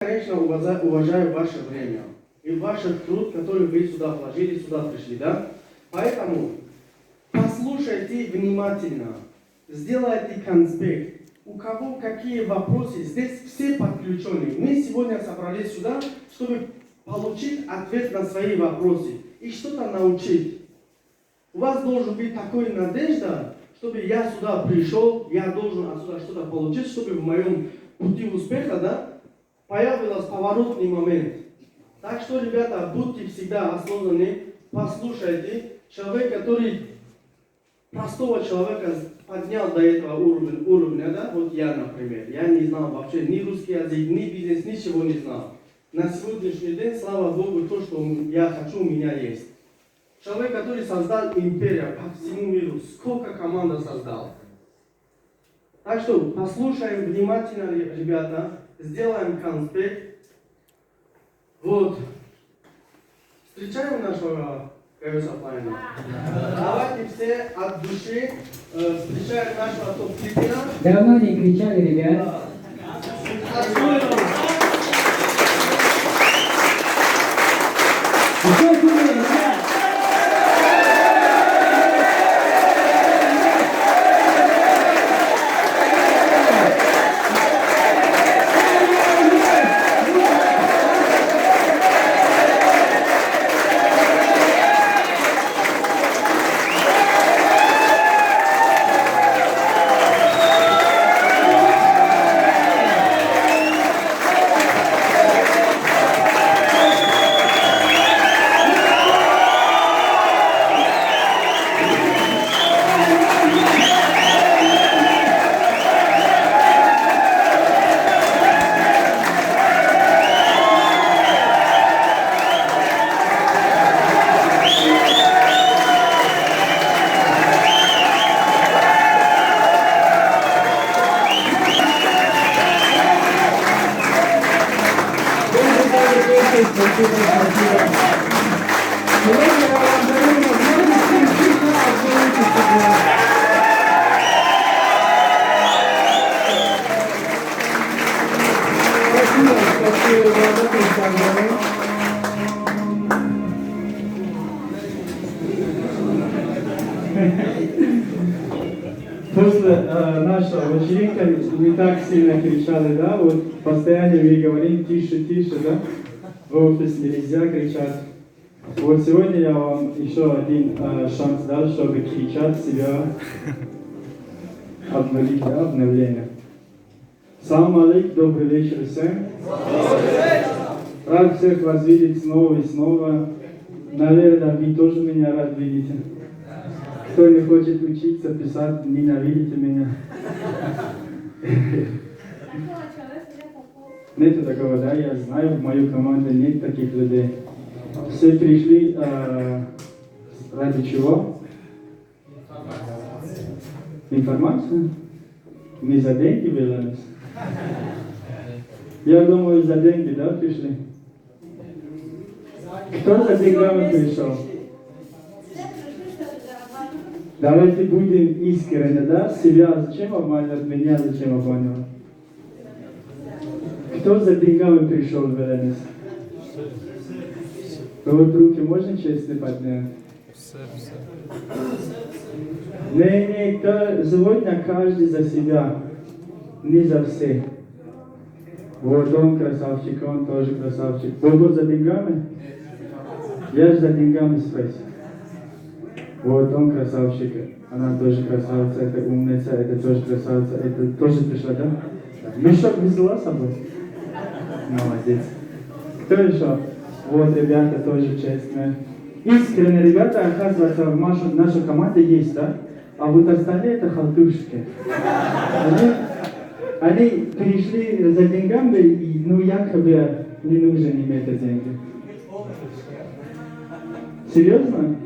Конечно, уважаю ваше время и ваш труд, который вы сюда вложили, сюда пришли, да? Поэтому послушайте внимательно, сделайте конспект. У кого какие вопросы, здесь все подключены. Мы сегодня собрались сюда, чтобы получить ответ на свои вопросы и что-то научить. У вас должен быть такой надежда, чтобы я сюда пришел, я должен отсюда что-то получить, чтобы в моем пути успеха, да, появился поворотный момент. Так что, ребята, будьте всегда осознанны, послушайте. Человек, который простого человека поднял до этого уровня, да, вот я, например, я не знал вообще ни русский язык, ни бизнес, ничего не знал. На сегодняшний день, слава Богу, то, что я хочу, у меня есть. Человек, который создал империю по всему миру, сколько команда создал. Так что послушаем внимательно, ребята, сделаем конспект. Вот. Встречаем нашего Гайвесаплайна. Давайте все от души встречаем нашего топ-лидера. Давно не кричали, ребят. Еще сильнее, ребят. После нашего вечеринка не так сильно кричали, да, вот постоянно мы говорим тише, тише, да, в офисе нельзя кричать. Вот сегодня я вам еще один шанс дал, чтобы кричать себя, обновить, да, обновление. Салам алейкум, добрый вечер всем. Рад всех вас видеть снова и снова. Наверное, вы тоже меня рад видите. Кто не хочет учиться писать, ненавидите меня. Нет такого, да, я знаю, в мою команду нет таких людей. Все пришли ради чего? Информация? Не за деньги вернулись? Я думаю, за деньги, да, пришли? Кто за деньгами пришел? Давайте будем искренне, да? Себя зачем обманывать, меня зачем обманывать? Кто за деньгами пришел в ЛНС? Вот руки можно честно поднять? Не, сегодня каждый за себя, не за всех. Вот он красавчик, он тоже красавчик. Вот за деньгами? Я же за деньгами спросил. Вот он красавчик, она тоже красавица, это умница, это тоже красавица, это тоже пришла, да? Мешок взяла с собой? Молодец. Кто еще? Вот ребята тоже честные. Искренне ребята, оказывается, в нашей команде есть, да? А вот остальные это халтурщики. Они пришли за деньгами и, ну, якобы не нужно им эти деньги. Серьезно?